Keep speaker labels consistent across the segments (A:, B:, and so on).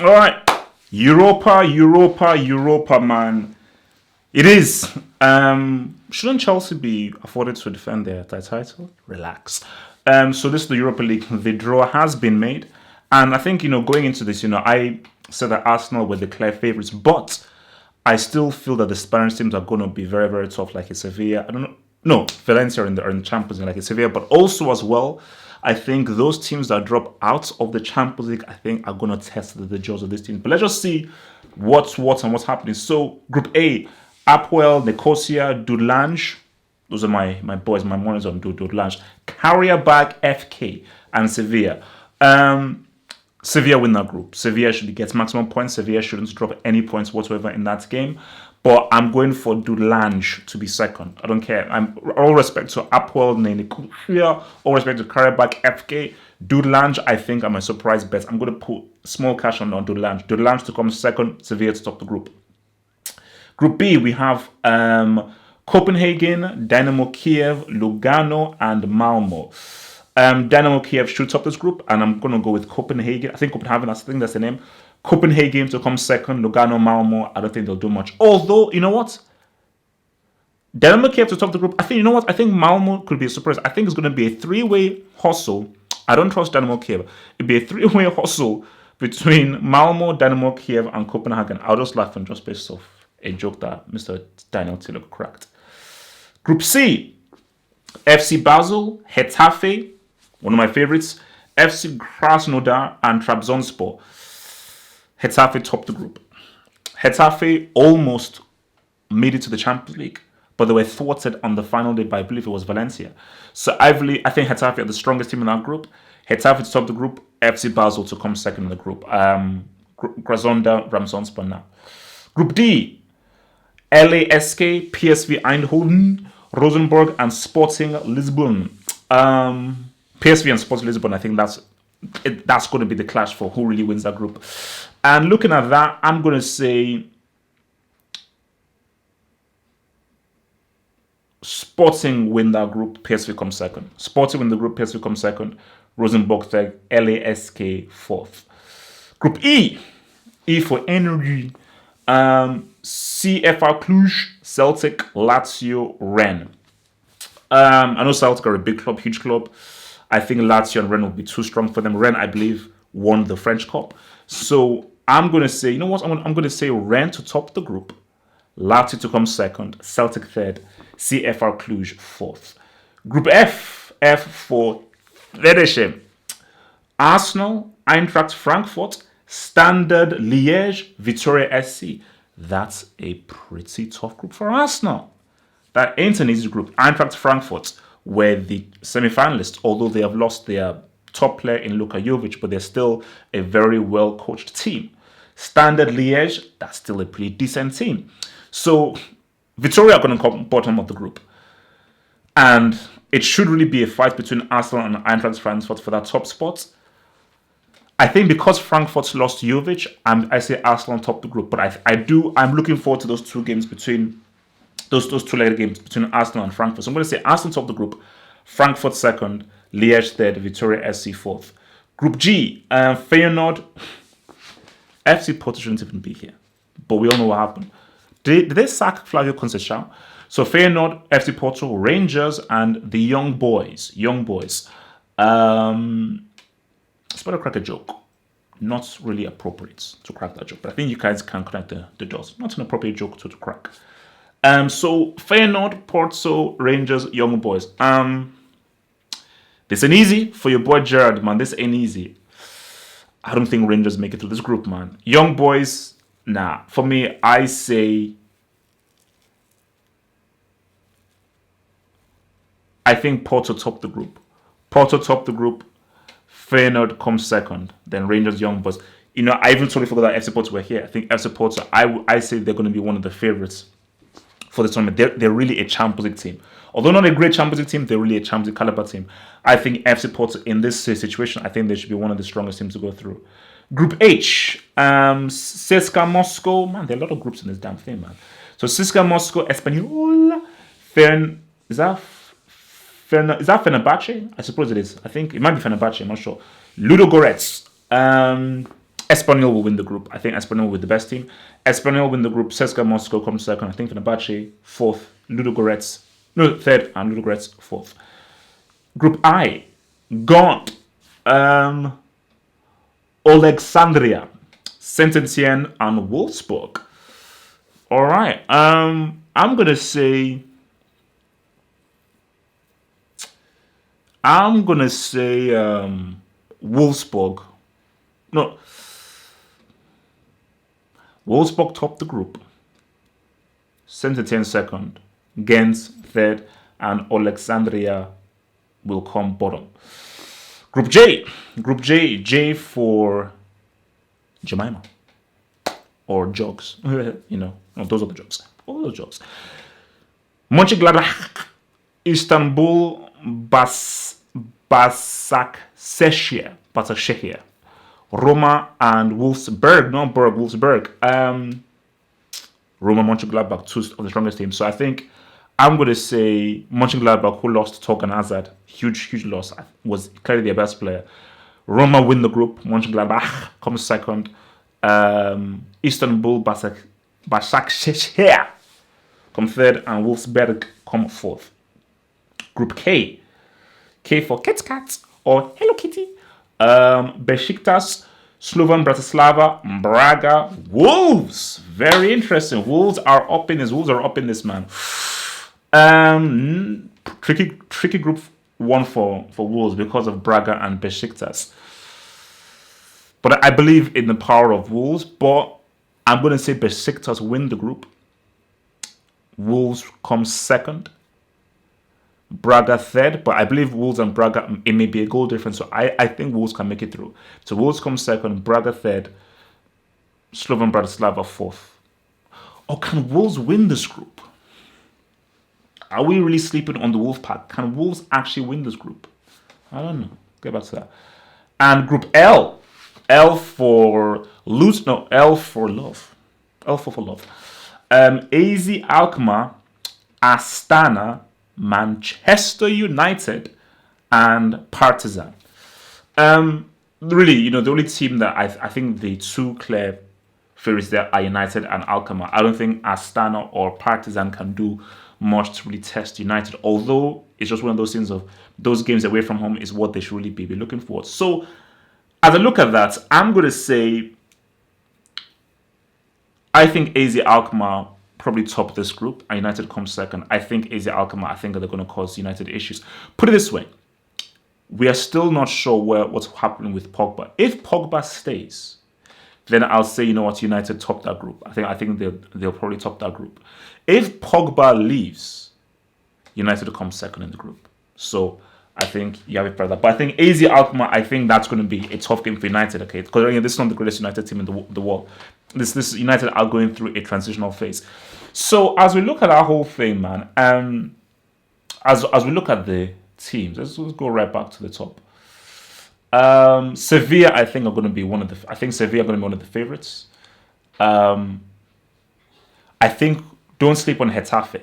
A: All right. Europa, man. It is. Shouldn't Chelsea be afforded to defend their title? Relax. So this is the Europa League. The draw has been made, and I think going into this, I said that Arsenal were the clear favourites, but I still feel that the Spanish teams are going to be very, very tough, like a Sevilla. I don't know. No, Valencia are in the Champions League, like a Sevilla, but also as well, I think those teams that drop out of the Champions League, I think, are going to test the jaws of this team. But let's just see what's happening. So, Group A, Apoel, Nicosia, Dudelange. Those are my boys, my money's on Dudelange. Karabakh, FK, and Sevilla. Sevilla win that group. Sevilla should get maximum points. Sevilla shouldn't drop any points whatsoever in that game. But I'm going for Dudelange to be second. I don't care. I'm all respect to Apoel, Nicosia, all respect to Karabakh, FK. Dudelange, I think I'm a surprise bet. I'm going to put small cash on Dudelange. Dudelange to come second. Sevilla to top the group. Group B, we have Copenhagen, Dynamo Kiev, Lugano, and Malmo. Dynamo Kiev should top this group, and I'm going to go with Copenhagen. I think that's the name. Copenhagen to come second, Lugano, Malmo. I don't think they'll do much. Although, you know what? Dynamo Kiev to top the group. I think Malmo could be a surprise. I think it's going to be a three-way hustle. I don't trust Dynamo Kiev. It'd be a three-way hustle between Malmo, Dynamo Kiev, and Copenhagen. I'll just laugh and just based off a joke that Mr. Daniel Tiller cracked. Group C, FC Basel, Getafe, one of my favorites, FC Krasnodar, and Trabzonspor. Getafe topped the group. Getafe almost made it to the Champions League, but they were thwarted on the final day by, I believe it was Valencia. So I think Getafe are the strongest team in that group. Getafe to top the group, FC Basel to come second in the group. Krasnodar, Trabzonspor now. Group D, LASK, PSV Eindhoven, Rosenborg, and Sporting Lisbon. PSV and Sporting Lisbon, I think that's going to be the clash for who really wins that group. And looking at that, I'm going to say Sporting win that group, PSV come second. Sporting win the group, PSV come second. Rosenborg third, LASK fourth. Group E for energy. CFR Cluj, Celtic, Lazio, Rennes. I know Celtic are a big club, huge club. I think Lazio and Rennes will be too strong for them. Rennes, I believe, won the French Cup. So I'm going to say, you know what? I'm going to say Rennes to top the group, Lazio to come second, Celtic third, CFR Cluj fourth. Group F for leadership. Arsenal, Eintracht Frankfurt, Standard Liège, Victoria SC. That's a pretty tough group for Arsenal. That ain't an easy group. Eintracht Frankfurt were the semi-finalists, although they have lost their top player in Luka Jovic, but they're still a very well-coached team. Standard Liège, that's still a pretty decent team. So Victoria are going to come bottom of the group. And it should really be a fight between Arsenal and Eintracht Frankfurt for that top spot. I think because Frankfurt lost Jovic, I say Arsenal top the group. But I'm looking forward to those two games between those two-legged games between Arsenal and Frankfurt. So I'm going to say Arsenal top the group, Frankfurt second, Liège third, Victoria SC fourth. Group G, Feyenoord, FC Porto shouldn't even be here, but we all know what happened. Did they sack Flavio Conceição? So Feyenoord, FC Porto, Rangers, and the Young Boys. It's better crack a joke. Not really appropriate to crack that joke, but I think you guys can connect the dots. Not an appropriate joke to crack. So Feyenoord, Porto, Rangers, Young Boys. This ain't easy for your boy Gerard, man. This ain't easy. I don't think Rangers make it through this group, man. Young Boys, nah. For me, I say I think Porto top the group. Feyenoord comes second. Then Rangers, Young Boys. I even totally forgot that FC Porto were here. I think FC Porto, I say they're going to be one of the favorites for the tournament. They're really a Champions League team. Although not a great Champions League team, they're really a Champions League caliber team. I think FC Porto, in this situation, I think they should be one of the strongest teams to go through. Group H, CSKA Moscow. Man, there are a lot of groups in this damn thing, man. So CSKA Moscow, Espanyol, is that Fenerbahce? I suppose it is. I think it might be Fenerbahce, I'm not sure. Ludogorets, Espanyol will win the group. I think Espanyol will be the best team. Espanyol will win the group. CSKA Moscow comes second. I think Fenerbahce fourth. Ludogorets, no, third, and Ludogorets fourth. Group I, gone. Alexandria, Saint Etienne, and Wolfsburg. All right. I'm gonna say Wolfsburg. No, Wolfsburg topped the group. Saint Etienne second, Ghent third, and Alexandria will come bottom. Group J, J for Jemima or Jogs. Those are the Jogs. All those Jogs. Mönchengladbach, Istanbul, Başakşehir, Roma, and Wolfsburg. Not Berg, Wolfsburg. Roma, Mönchengladbach, two of the strongest teams. So I think I'm going to say Mönchengladbach, who lost Torgan Hazard, huge loss, was clearly their best player. Roma win the group. Mönchengladbach comes second. Istanbul, Başakşehir come third, and Wolfsburg come fourth. Group K for Kit Kat or Hello Kitty. Besiktas, Slovan Bratislava, Braga, Wolves. Very interesting. Wolves are up in this, man. Tricky group one for Wolves because of Braga and Besiktas. But I believe in the power of Wolves. But I'm going to say Besiktas win the group. Wolves come second. Braga third, but I believe Wolves and Braga, it may be a goal difference, so I think Wolves can make it through. So Wolves come second, Braga third, Slovan Bratislava fourth. Or can Wolves win this group? Are we really sleeping on the Wolfpack? Can Wolves actually win this group? I don't know. Get back to that. And Group L. L for lose. No, L for love. L for love. AZ Alkmaar, Astana, Manchester United, and Partizan. Really, the only team that I think the two clear favorites there are United and Alkmaar. I don't think Astana or Partizan can do much to really test United, although it's just one of those things of those games away from home is what they should really be looking for. So as I look at that, I'm going to say I think AZ Alkmaar probably top this group and United comes second. I think AZ Alkmaar, they're going to cause United issues. Put it this way, we are still not sure what's happening with Pogba. If Pogba stays, then I'll say, United top that group. I think they'll probably top that group. If Pogba leaves, United will come second in the group. So I think you have it for that. But I think AZ Alkmaar, I think that's going to be a tough game for United, okay? Because this is not the greatest United team in the world. This United are going through a transitional phase. So as we look at our whole thing, man, as we look at the teams, let's go right back to the top. Sevilla, I think Sevilla are going to be one of the favorites. I think don't sleep on Getafe.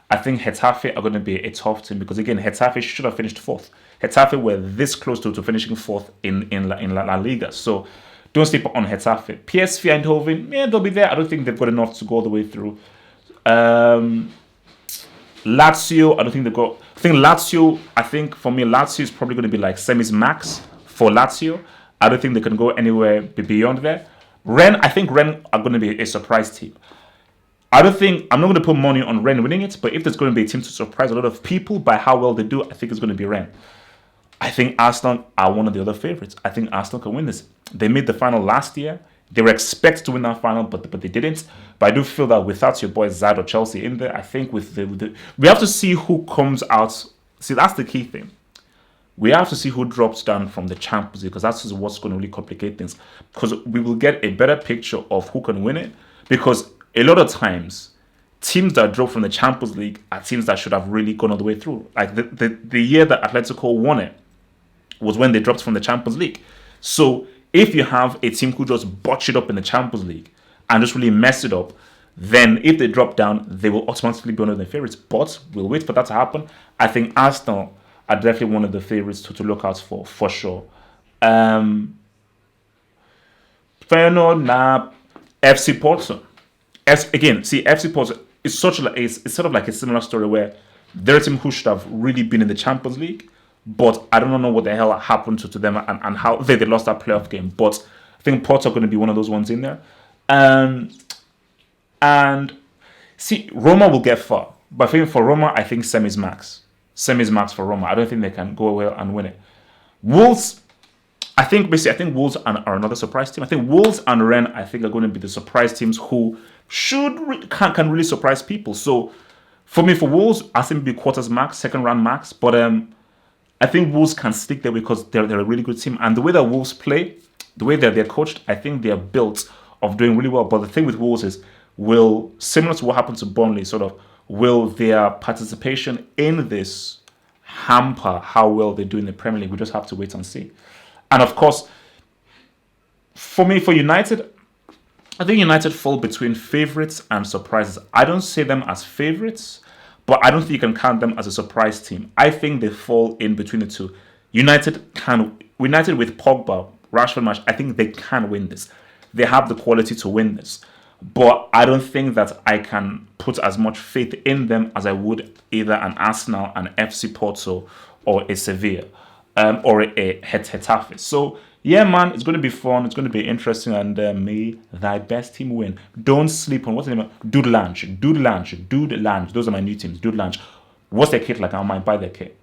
A: I think Getafe are going to be a tough team because again, Getafe should have finished fourth. Getafe were this close to finishing fourth in La Liga. So don't sleep on Getafe. PSV Eindhoven, they'll be there. I don't think they've got enough to go all the way through. Lazio, I don't think they've got. I think for me, Lazio is probably going to be like semis max for Lazio. I don't think they can go anywhere beyond there. I think Rennes are going to be a surprise team. I'm not going to put money on Rennes winning it, but if there's going to be a team to surprise a lot of people by how well they do, I think it's going to be Rennes. I think Arsenal are one of the other favorites. I think Arsenal can win this. They made the final last year. They were expected to win that final, but they didn't. But I do feel that without your boys Zad or Chelsea in there, I think we have to see who comes out. See, that's the key thing. We have to see who drops down from the Champions League because that's what's going to really complicate things. Because we will get a better picture of who can win it. Because a lot of times, teams that drop from the Champions League are teams that should have really gone all the way through. Like the year that Atletico won it was when they dropped from the Champions League. So if you have a team who just botch it up in the Champions League and just really mess it up, then if they drop down, they will automatically be one of their favorites. But we'll wait for that to happen. I think Arsenal are definitely one of the favorites to look out for sure. Feyenoord, nah. FC Porto. Again, see, FC Porto is it's sort of like a similar story where they're a team who should have really been in the Champions League, but I don't know what the hell happened to them and how they lost that playoff game. But I think Porto are going to be one of those ones in there. And see, Roma will get far. But I think for Roma, I think semis max. Semis max for Roma. I don't think they can go away and win it. Wolves, I think Wolves are another surprise team. I think Wolves and Rennes, I think, are going to be the surprise teams who can really surprise people. So for me, for Wolves, I think it'll be quarters max, second round max. But I think Wolves can stick there because they're a really good team. And the way that Wolves play, the way that they're coached, I think they're built of doing really well. But the thing with Wolves is, similar to what happened to Burnley, sort of, will their participation in this hamper how well they do in the Premier League? We just have to wait and see. And of course, for me, for United, I think United fall between favourites and surprises. I don't see them as favourites, but I don't think you can count them as a surprise team. I think they fall in between the two. United with Pogba, Rashford match, I think they can win this. They have the quality to win this. But I don't think that I can put as much faith in them as I would either an Arsenal, an FC Porto, or a Sevilla, or a Getafe. So, yeah, man, it's going to be fun. It's going to be interesting. And may thy best team win. Don't sleep on, what's the name? Dude Lange. Those are my new teams. Dude Lange. What's their kit like? I might buy their kit.